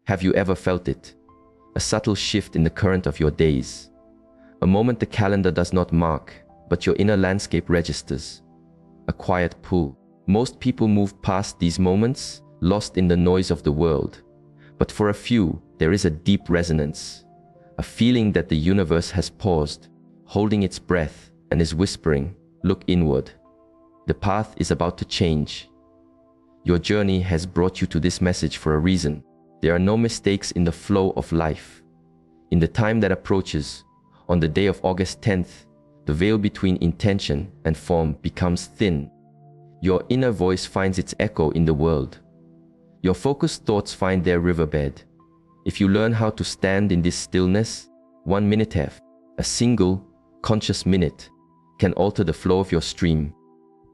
Have you ever felt it? A subtle shift in the current of your days. A moment the calendar does not mark, but your inner landscape registers. A quiet pull. Most people move past these moments, lost in the noise of the world. But for a few, there is a deep resonance. A feeling that the universe has paused, holding its breath, and is whispering, look inward. The path is about to change. Your journey has brought you to this message for a reason. There are no mistakes in the flow of life. In the time that approaches, on the day of August 10th, the veil between intention and form becomes thin. Your inner voice finds its echo in the world. Your focused thoughts find their riverbed. If you learn how to stand in this stillness, 1 minute have, a single, conscious minute, can alter the flow of your stream.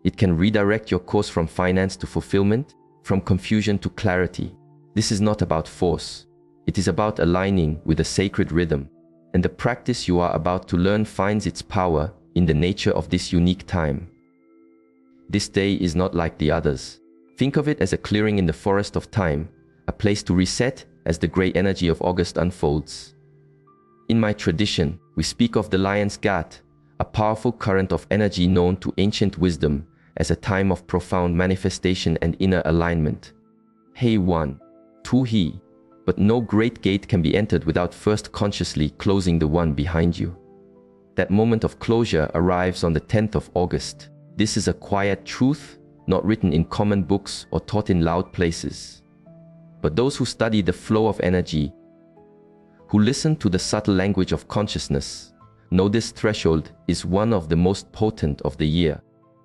It can redirect your course from finance to fulfillment, from confusion to clarity. This is not about force. It is about aligning with a sacred rhythm. And the practice you are about to learn finds its power in the nature of this unique time. This day is not like the others. Think of it as a clearing in the forest of time, a place to reset as the gray energy of August unfolds. In my tradition, we speak of the Lion's Ghat, a powerful current of energy known to ancient wisdom as a time of profound manifestation and inner alignment. Hey one, two he, but no great gate can be entered without first consciously closing the one behind you. That moment of closure arrives on the 10th of August. This is a quiet truth, not written in common books or taught in loud places. But those who study the flow of energy, who listen to the subtle language of consciousness, know this threshold is one of the most potent of the year.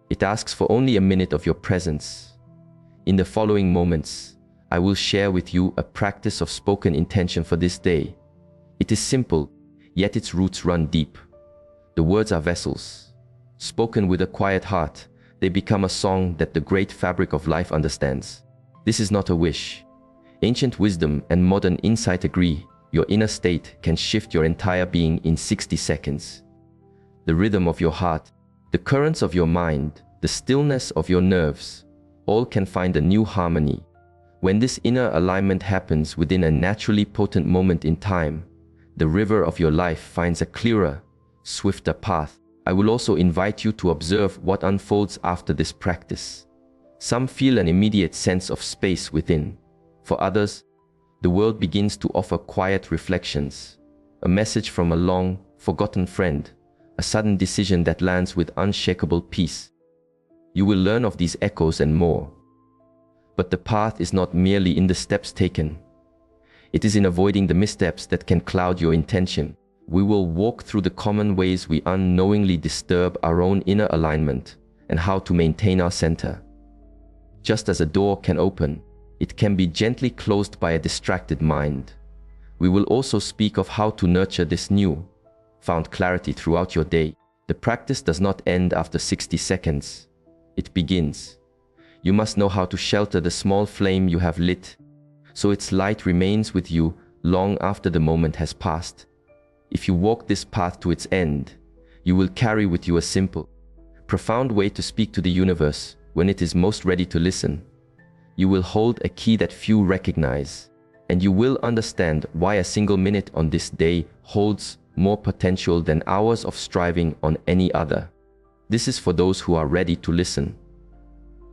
It asks for only a minute of your presence. In the following moments, I will share with you a practice of spoken intention for this day. It is simple, yet its roots run deep. The words are vessels. Spoken with a quiet heart, they become a song that the great fabric of life understands. This is not a wish. Ancient wisdom and modern insight agree, your inner state can shift your entire being in 60 seconds. The rhythm of your heart, the currents of your mind, the stillness of your nerves, all can find a new harmony. When this inner alignment happens within a naturally potent moment in time, the river of your life finds a clearer, swifter path. I will also invite you to observe what unfolds after this practice. Some feel an immediate sense of space within. For others, the world begins to offer quiet reflections, a message from a long, forgotten friend, a sudden decision that lands with unshakable peace. You will learn of these echoes and more. But the path is not merely in the steps taken. It is in avoiding the missteps that can cloud your intention. We will walk through the common ways we unknowingly disturb our own inner alignment and how to maintain our center. Just as a door can open, it can be gently closed by a distracted mind. We will also speak of how to nurture this new, found clarity throughout your day. The practice does not end after 60 seconds. It begins. You must know how to shelter the small flame you have lit, so its light remains with you long after the moment has passed. If you walk this path to its end, you will carry with you a simple, profound way to speak to the universe when it is most ready to listen. You will hold a key that few recognize, and you will understand why a single minute on this day holds more potential than hours of striving on any other. This is for those who are ready to listen,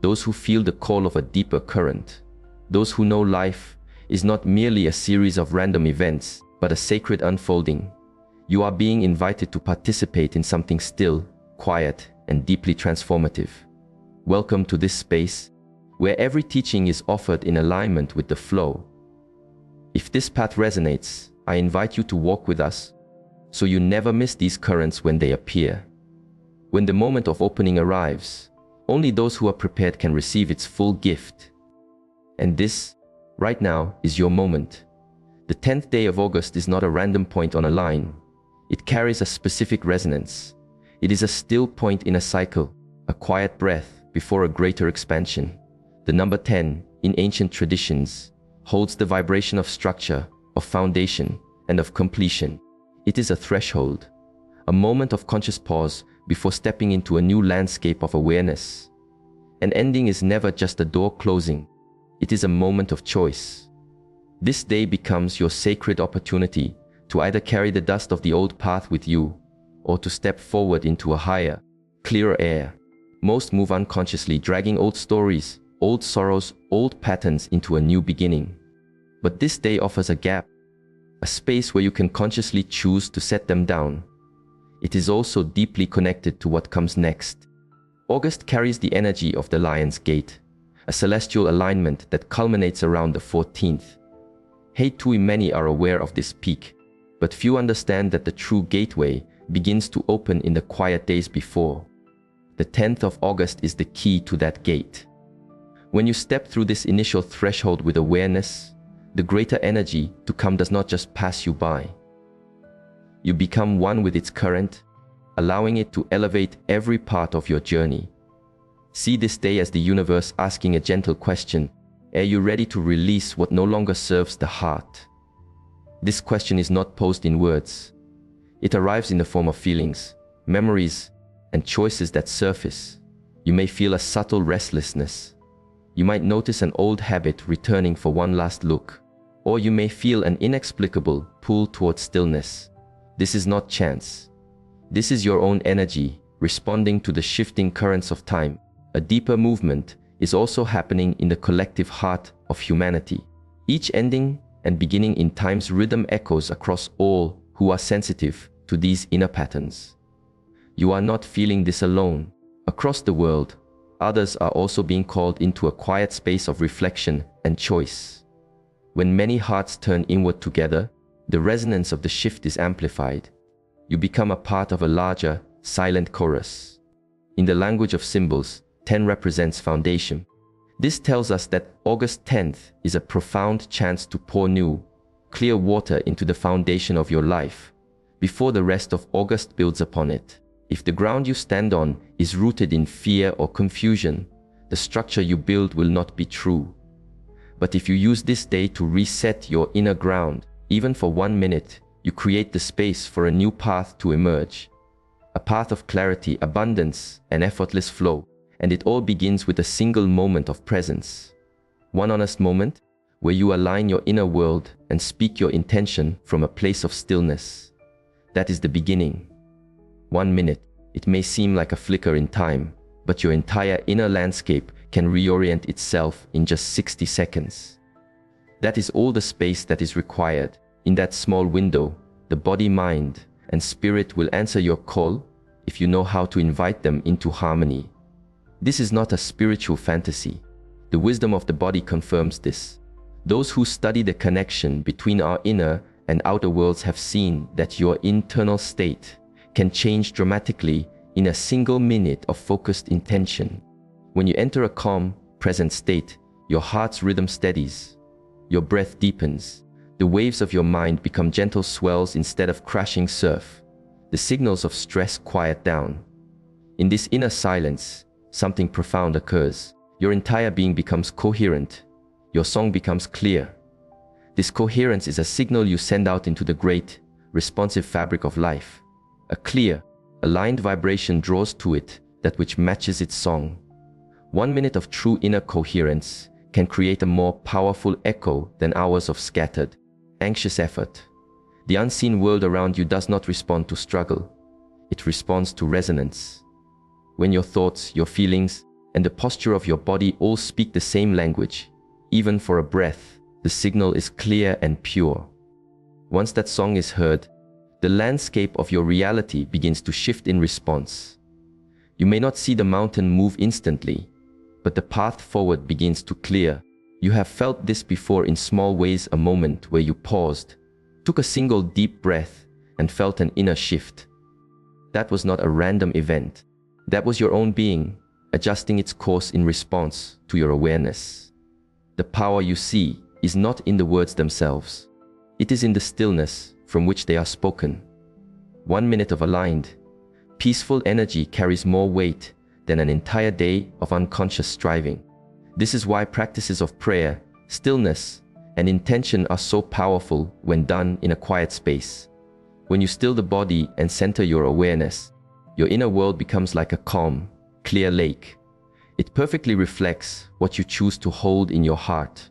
those who feel the call of a deeper current, those who know life is not merely a series of random events, but a sacred unfolding. You are being invited to participate in something still, quiet, and deeply transformative. Welcome to this space, where every teaching is offered in alignment with the flow. If this path resonates, I invite you to walk with us, so you never miss these currents when they appear. When the moment of opening arrives, only those who are prepared can receive its full gift. And this, right now, is your moment. The 10th day of August is not a random point on a line. It carries a specific resonance. It is a still point in a cycle, a quiet breath before a greater expansion. The number 10, in ancient traditions, holds the vibration of structure, of foundation, and of completion. It is a threshold, a moment of conscious pause before stepping into a new landscape of awareness. An ending is never just a door closing. It is a moment of choice. This day becomes your sacred opportunity to either carry the dust of the old path with you or to step forward into a higher, clearer air. Most move unconsciously, dragging old stories, old sorrows, old patterns into a new beginning. But this day offers a gap, a space where you can consciously choose to set them down. It is also deeply connected to what comes next. August carries the energy of the Lion's Gate, a celestial alignment that culminates around the 14th. Too many are aware of this peak, but few understand that the true gateway begins to open in the quiet days before. The 10th of August is the key to that gate. When you step through this initial threshold with awareness, the greater energy to come does not just pass you by. You become one with its current, allowing it to elevate every part of your journey. See this day as the universe asking a gentle question: are you ready to release what no longer serves the heart? This question is not posed in words. It arrives in the form of feelings, memories, and choices that surface. You may feel a subtle restlessness. You might notice an old habit returning for one last look, or you may feel an inexplicable pull towards stillness. This is not chance. This is your own energy responding to the shifting currents of time. A deeper movement is also happening in the collective heart of humanity. Each ending and beginning in time's rhythm echoes across all who are sensitive to these inner patterns. You are not feeling this alone. Across the world, others are also being called into a quiet space of reflection and choice. When many hearts turn inward together, the resonance of the shift is amplified. You become a part of a larger, silent chorus. In the language of symbols, 10 represents foundation. This tells us that August 10th is a profound chance to pour new, clear water into the foundation of your life, before the rest of August builds upon it. If the ground you stand on is rooted in fear or confusion, the structure you build will not be true. But if you use this day to reset your inner ground, even for 1 minute, you create the space for a new path to emerge. A path of clarity, abundance, and effortless flow. And it all begins with a single moment of presence. One honest moment where you align your inner world and speak your intention from a place of stillness. That is the beginning. 1 minute, it may seem like a flicker in time, but your entire inner landscape can reorient itself in just 60 seconds. That is all the space that is required. In that small window, the body, mind, and spirit will answer your call if you know how to invite them into harmony. This is not a spiritual fantasy. The wisdom of the body confirms this. Those who study the connection between our inner and outer worlds have seen that your internal state can change dramatically in a single minute of focused intention. When you enter a calm, present state, your heart's rhythm steadies, your breath deepens, the waves of your mind become gentle swells instead of crashing surf. The signals of stress quiet down. In this inner silence, something profound occurs. Your entire being becomes coherent. Your song becomes clear. This coherence is a signal you send out into the great, responsive fabric of life. A clear, aligned vibration draws to it that which matches its song. 1 minute of true inner coherence can create a more powerful echo than hours of scattered, anxious effort. The unseen world around you does not respond to struggle. It responds to resonance. When your thoughts, your feelings, and the posture of your body all speak the same language, even for a breath, the signal is clear and pure. Once that song is heard, the landscape of your reality begins to shift in response. You may not see the mountain move instantly, but the path forward begins to clear. You have felt this before in small ways, a moment where you paused, took a single deep breath, and felt an inner shift. That was not a random event. That was your own being, adjusting its course in response to your awareness. The power you see is not in the words themselves. It is in the stillness from which they are spoken. 1 minute of aligned, peaceful energy carries more weight than an entire day of unconscious striving. This is why practices of prayer, stillness, and intention are so powerful when done in a quiet space. When you still the body and center your awareness, your inner world becomes like a calm, clear lake. It perfectly reflects what you choose to hold in your heart.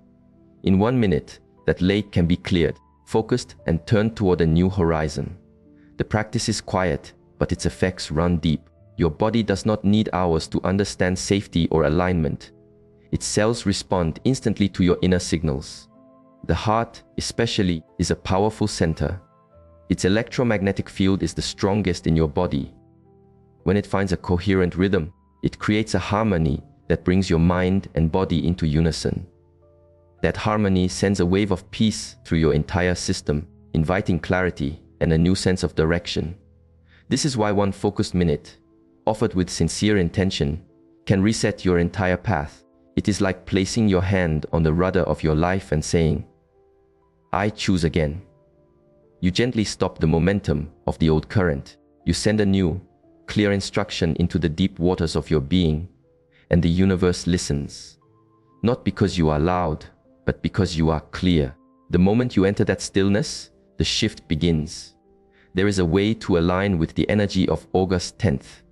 In 1 minute, that lake can be cleared, focused, and turned toward a new horizon. The practice is quiet, but its effects run deep. Your body does not need hours to understand safety or alignment. Its cells respond instantly to your inner signals. The heart, especially, is a powerful center. Its electromagnetic field is the strongest in your body. When it finds a coherent rhythm, it creates a harmony that brings your mind and body into unison. That harmony sends a wave of peace through your entire system, inviting clarity and a new sense of direction. This is why one focused minute, offered with sincere intention, can reset your entire path. It is like placing your hand on the rudder of your life and saying, "I choose again." You gently stop the momentum of the old current. You send a new, clear instruction into the deep waters of your being, and the universe listens. Not because you are loud, but because you are clear. The moment you enter that stillness, the shift begins. There is a way to align with the energy of August 10th.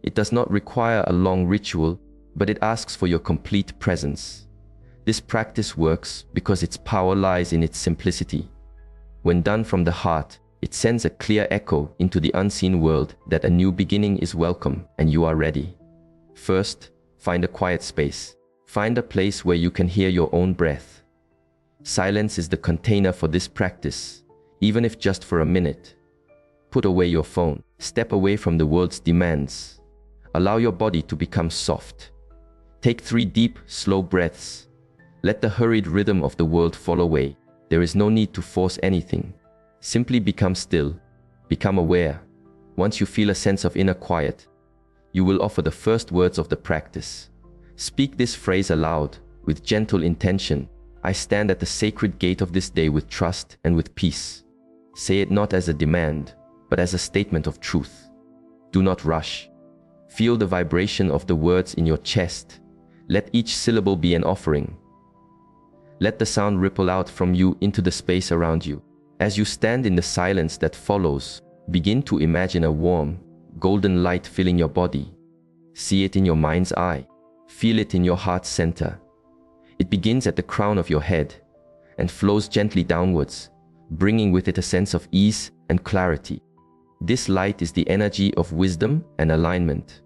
It does not require a long ritual, but it asks for your complete presence. This practice works because its power lies in its simplicity. When done from the heart, it sends a clear echo into the unseen world that a new beginning is welcome and you are ready. First, find a quiet space. Find a place where you can hear your own breath. Silence is the container for this practice, even if just for a minute. Put away your phone. Step away from the world's demands. Allow your body to become soft. Take 3 deep, slow breaths. Let the hurried rhythm of the world fall away. There is no need to force anything. Simply become still. Become aware. Once you feel a sense of inner quiet, you will offer the first words of the practice. Speak this phrase aloud, with gentle intention. I stand at the sacred gate of this day with trust and with peace. Say it not as a demand, but as a statement of truth. Do not rush. Feel the vibration of the words in your chest. Let each syllable be an offering. Let the sound ripple out from you into the space around you. As you stand in the silence that follows, begin to imagine a warm, golden light filling your body. See it in your mind's eye. Feel it in your heart's center. It begins at the crown of your head and flows gently downwards, bringing with it a sense of ease and clarity. This light is the energy of wisdom and alignment.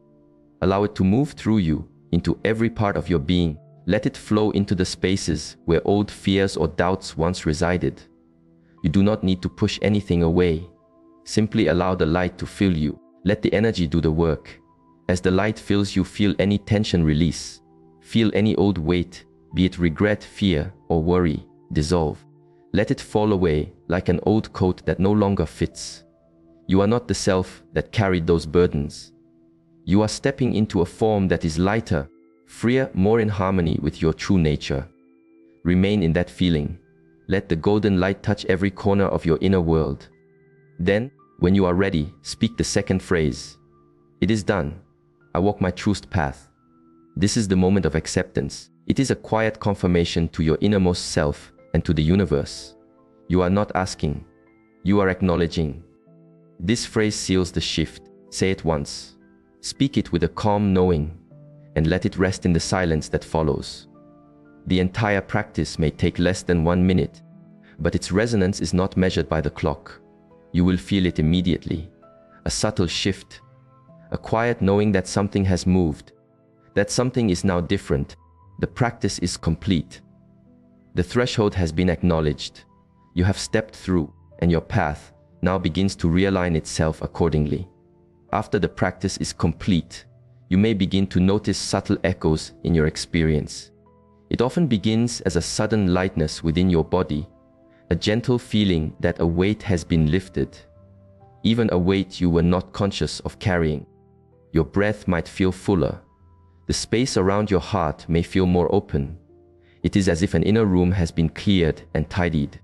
Allow it to move through you into every part of your being. Let it flow into the spaces where old fears or doubts once resided. You do not need to push anything away. Simply allow the light to fill you. Let the energy do the work. As the light fills you, feel any tension release. Feel any old weight, be it regret, fear, or worry, dissolve. Let it fall away like an old coat that no longer fits. You are not the self that carried those burdens. You are stepping into a form that is lighter, freer, more in harmony with your true nature. Remain in that feeling. Let the golden light touch every corner of your inner world. Then, when you are ready, speak the second phrase. It is done. I walk my truest path. This is the moment of acceptance. It is a quiet confirmation to your innermost self and to the universe. You are not asking. You are acknowledging. This phrase seals the shift. Say it once. Speak it with a calm knowing, and let it rest in the silence that follows. The entire practice may take less than 1 minute, but its resonance is not measured by the clock. You will feel it immediately. A subtle shift. A quiet knowing that something has moved, that something is now different. The practice is complete. The threshold has been acknowledged. You have stepped through, and your path now begins to realign itself accordingly. After the practice is complete, you may begin to notice subtle echoes in your experience. It often begins as a sudden lightness within your body, a gentle feeling that a weight has been lifted, even a weight you were not conscious of carrying. Your breath might feel fuller. The space around your heart may feel more open. It is as if an inner room has been cleared and tidied.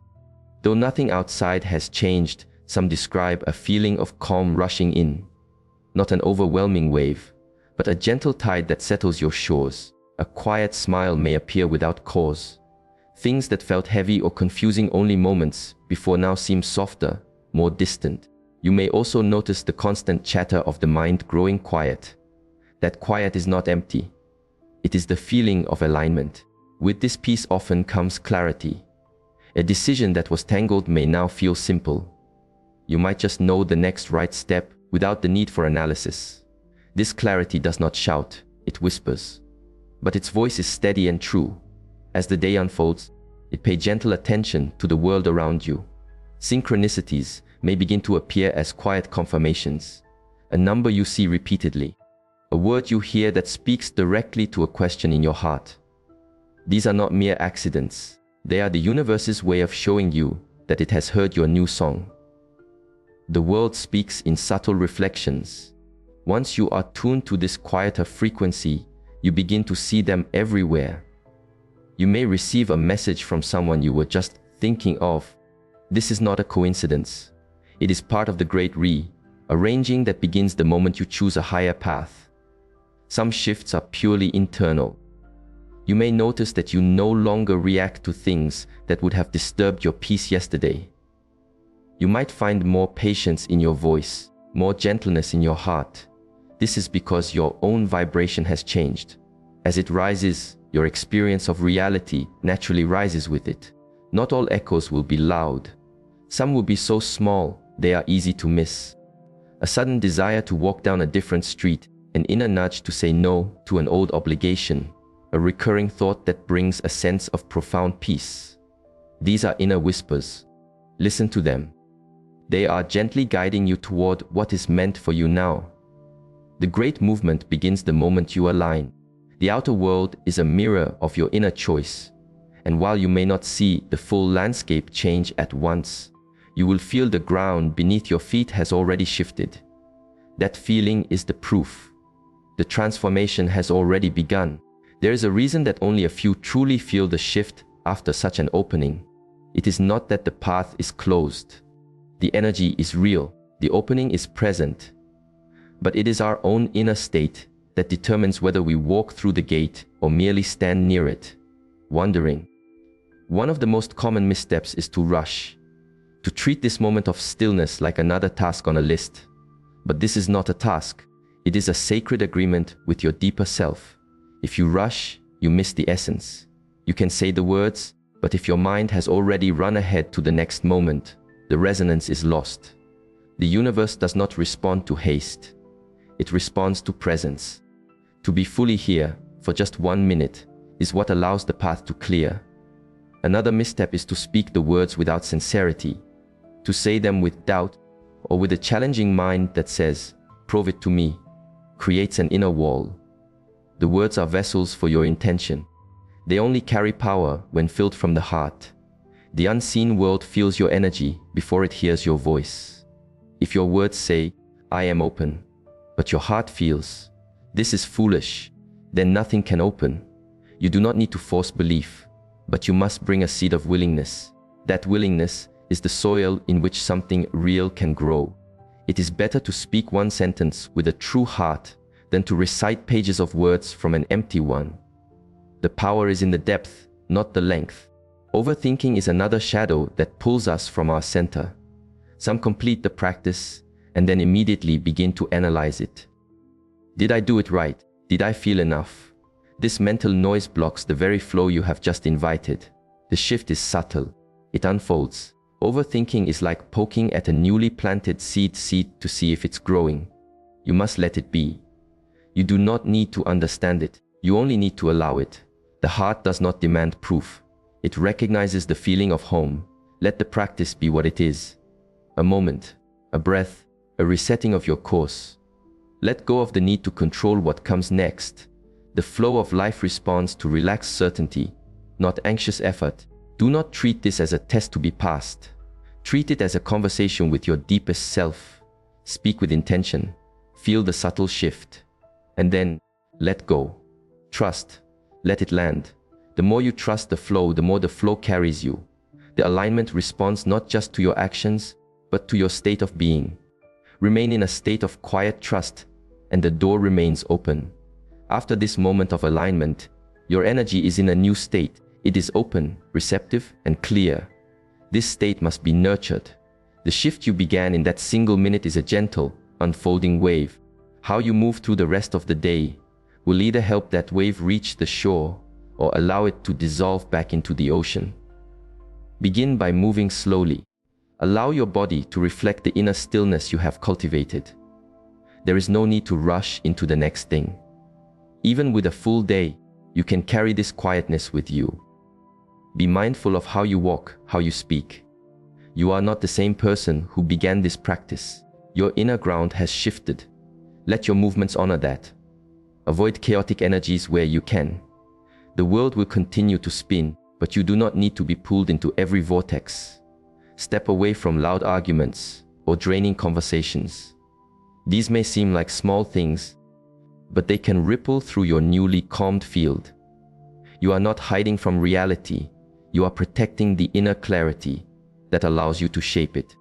Though nothing outside has changed, some describe a feeling of calm rushing in. Not an overwhelming wave, but a gentle tide that settles your shores. A quiet smile may appear without cause. Things that felt heavy or confusing only moments before now seem softer, more distant. You may also notice the constant chatter of the mind growing quiet. That quiet is not empty. It is the feeling of alignment. With this peace often comes clarity. A decision that was tangled may now feel simple. You might just know the next right step without the need for analysis. This clarity does not shout, it whispers. But its voice is steady and true. As the day unfolds, it pays gentle attention to the world around you. Synchronicities may begin to appear as quiet confirmations, a number you see repeatedly, a word you hear that speaks directly to a question in your heart. These are not mere accidents. They are the universe's way of showing you that it has heard your new song. The world speaks in subtle reflections. Once you are tuned to this quieter frequency, you begin to see them everywhere. You may receive a message from someone you were just thinking of. This is not a coincidence. It is part of the great rearranging that begins the moment you choose a higher path. Some shifts are purely internal. You may notice that you no longer react to things that would have disturbed your peace yesterday. You might find more patience in your voice, more gentleness in your heart. This is because your own vibration has changed. As it rises, your experience of reality naturally rises with it. Not all echoes will be loud. Some will be so small, they are easy to miss. A sudden desire to walk down a different street, an inner nudge to say no to an old obligation, a recurring thought that brings a sense of profound peace. These are inner whispers. Listen to them. They are gently guiding you toward what is meant for you now. The great movement begins the moment you align. The outer world is a mirror of your inner choice, and while you may not see the full landscape change at once, you will feel the ground beneath your feet has already shifted. That feeling is the proof. The transformation has already begun. There is a reason that only a few truly feel the shift after such an opening. It is not that the path is closed. The energy is real. The opening is present. But it is our own inner state that determines whether we walk through the gate or merely stand near it, wondering. One of the most common missteps is to rush, to treat this moment of stillness like another task on a list. But this is not a task. It is a sacred agreement with your deeper self. If you rush, you miss the essence. You can say the words, but if your mind has already run ahead to the next moment, the resonance is lost. The universe does not respond to haste. It responds to presence. To be fully here, for just 1 minute, is what allows the path to clear. Another misstep is to speak the words without sincerity, to say them with doubt or with a challenging mind that says, "Prove it to me," creates an inner wall. The words are vessels for your intention. They only carry power when filled from the heart. The unseen world feels your energy before it hears your voice. If your words say, "I am open," but your heart feels, "This is foolish," then nothing can open. You do not need to force belief, but you must bring a seed of willingness. That willingness is the soil in which something real can grow. It is better to speak one sentence with a true heart than to recite pages of words from an empty one. The power is in the depth, not the length. Overthinking is another shadow that pulls us from our center. Some complete the practice and then immediately begin to analyze it. Did I do it right? Did I feel enough? This mental noise blocks the very flow you have just invited. The shift is subtle. It unfolds. Overthinking is like poking at a newly planted seed to see if it's growing. You must let it be. You do not need to understand it. You only need to allow it. The heart does not demand proof. It recognizes the feeling of home. Let the practice be what it is. A moment, a breath, a resetting of your course. Let go of the need to control what comes next. The flow of life responds to relaxed certainty, not anxious effort. Do not treat this as a test to be passed. Treat it as a conversation with your deepest self. Speak with intention. Feel the subtle shift. And then, let go. Trust. Let it land. The more you trust the flow, the more the flow carries you. The alignment responds not just to your actions, but to your state of being. Remain in a state of quiet trust, and the door remains open. After this moment of alignment, your energy is in a new state. It is open, receptive, and clear. This state must be nurtured. The shift you began in that single minute is a gentle, unfolding wave. How you move through the rest of the day will either help that wave reach the shore or allow it to dissolve back into the ocean. Begin by moving slowly. Allow your body to reflect the inner stillness you have cultivated. There is no need to rush into the next thing. Even with a full day, you can carry this quietness with you. Be mindful of how you walk, how you speak. You are not the same person who began this practice. Your inner ground has shifted. Let your movements honor that. Avoid chaotic energies where you can. The world will continue to spin, but you do not need to be pulled into every vortex. Step away from loud arguments or draining conversations. These may seem like small things, but they can ripple through your newly calmed field. You are not hiding from reality. You are protecting the inner clarity that allows you to shape it.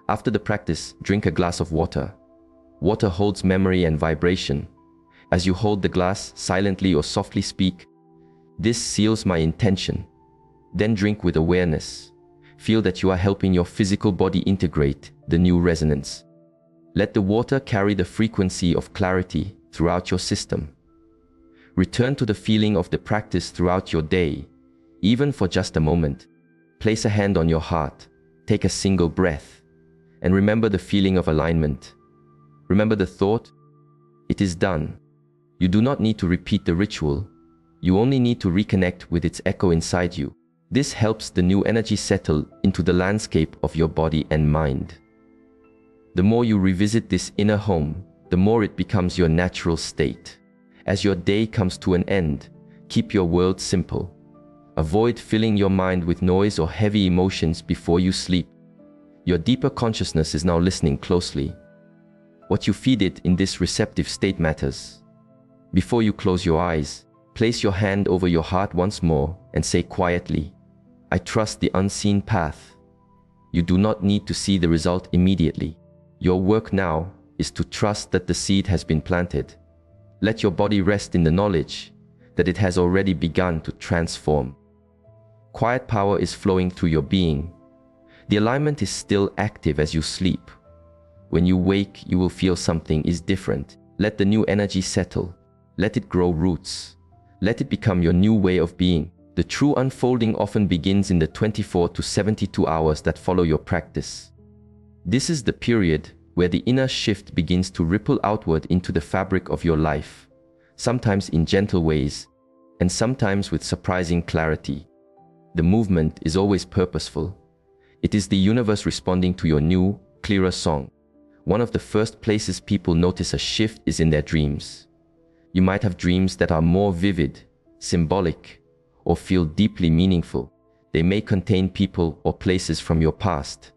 After the practice, drink a glass of water. Water holds memory and vibration. As you hold the glass, silently or softly speak, "This seals my intention." Then drink with awareness. Feel that you are helping your physical body integrate the new resonance. Let the water carry the frequency of clarity throughout your system. Return to the feeling of the practice throughout your day, even for just a moment. Place a hand on your heart, take a single breath, and remember the feeling of alignment. Remember the thought, "It is done." You do not need to repeat the ritual. You only need to reconnect with its echo inside you. This helps the new energy settle into the landscape of your body and mind. The more you revisit this inner home, the more it becomes your natural state. As your day comes to an end, keep your world simple. Avoid filling your mind with noise or heavy emotions before you sleep. Your deeper consciousness is now listening closely. What you feed it in this receptive state matters. Before you close your eyes, place your hand over your heart once more and say quietly, "I trust the unseen path." You do not need to see the result immediately. Your work now is to trust that the seed has been planted. Let your body rest in the knowledge that it has already begun to transform. Quiet power is flowing through your being. The alignment is still active as you sleep. When you wake, you will feel something is different. Let the new energy settle. Let it grow roots. Let it become your new way of being. The true unfolding often begins in the 24 to 72 hours that follow your practice. This is the period where the inner shift begins to ripple outward into the fabric of your life, sometimes in gentle ways, and sometimes with surprising clarity. The movement is always purposeful. It is the universe responding to your new, clearer song. One of the first places people notice a shift is in their dreams. You might have dreams that are more vivid, symbolic, or feel deeply meaningful. They may contain people or places from your past.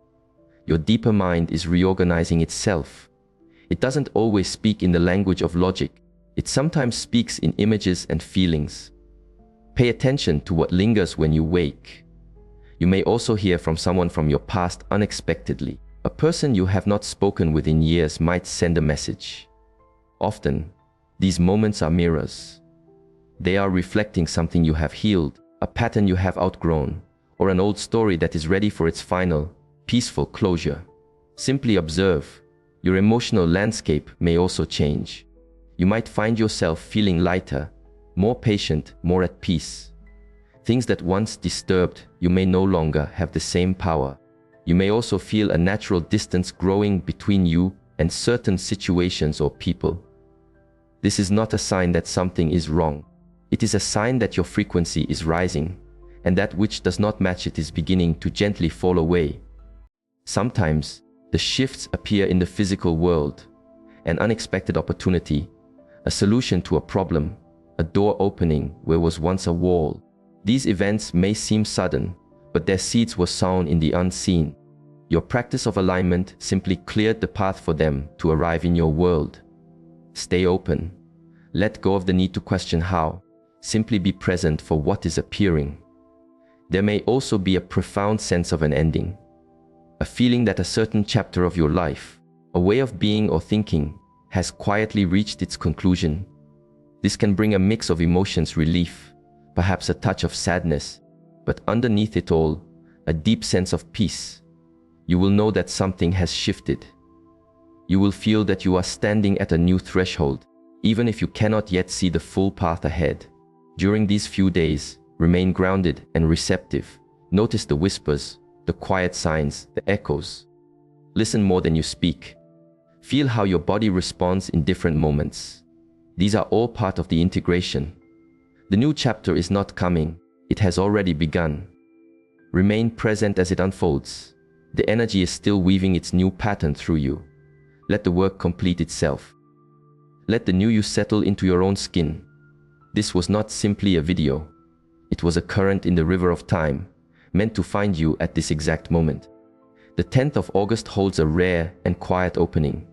Your deeper mind is reorganizing itself. It doesn't always speak in the language of logic. It sometimes speaks in images and feelings. Pay attention to what lingers when you wake. You may also hear from someone from your past unexpectedly. A person you have not spoken with in years might send a message. Often, these moments are mirrors. They are reflecting something you have healed, a pattern you have outgrown, or an old story that is ready for its final, peaceful closure. Simply observe. Your emotional landscape may also change. You might find yourself feeling lighter, more patient, more at peace. Things that once disturbed you may no longer have the same power. You may also feel a natural distance growing between you and certain situations or people. This is not a sign that something is wrong. It is a sign that your frequency is rising, and that which does not match it is beginning to gently fall away. Sometimes, the shifts appear in the physical world, an unexpected opportunity, a solution to a problem, a door opening where was once a wall. These events may seem sudden, but their seeds were sown in the unseen. Your practice of alignment simply cleared the path for them to arrive in your world. Stay open. Let go of the need to question how. Simply be present for what is appearing. There may also be a profound sense of an ending, a feeling that a certain chapter of your life, a way of being or thinking, has quietly reached its conclusion. This can bring a mix of emotions, relief, perhaps a touch of sadness, but underneath it all, a deep sense of peace. You will know that something has shifted. You will feel that you are standing at a new threshold, even if you cannot yet see the full path ahead. During these few days, remain grounded and receptive. Notice the whispers, the quiet signs, the echoes. Listen more than you speak. Feel how your body responds in different moments. These are all part of the integration. The new chapter is not coming, it has already begun. Remain present as it unfolds. The energy is still weaving its new pattern through you. Let the work complete itself. Let the new you settle into your own skin. This was not simply a video. It was a current in the river of time, meant to find you at this exact moment. The 10th of August holds a rare and quiet opening.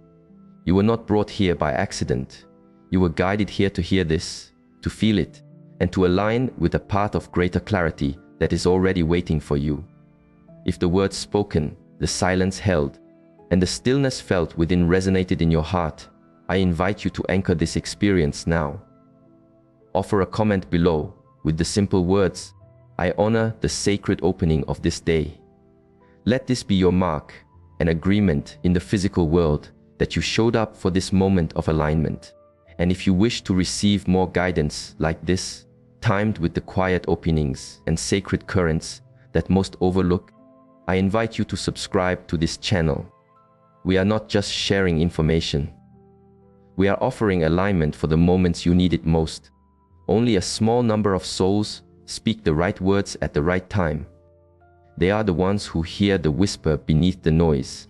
You were not brought here by accident. You were guided here to hear this, to feel it, and to align with a path of greater clarity that is already waiting for you. If the words spoken, the silence held, and the stillness felt within resonated in your heart, I invite you to anchor this experience now. Offer a comment below with the simple words, I honor the sacred opening of this day. Let this be your mark, an agreement in the physical world that you showed up for this moment of alignment. And if you wish to receive more guidance like this, timed with the quiet openings and sacred currents that most overlook, I invite you to subscribe to this channel. We are not just sharing information. We are offering alignment for the moments you need it most. Only a small number of souls speak the right words at the right time. They are the ones who hear the whisper beneath the noise.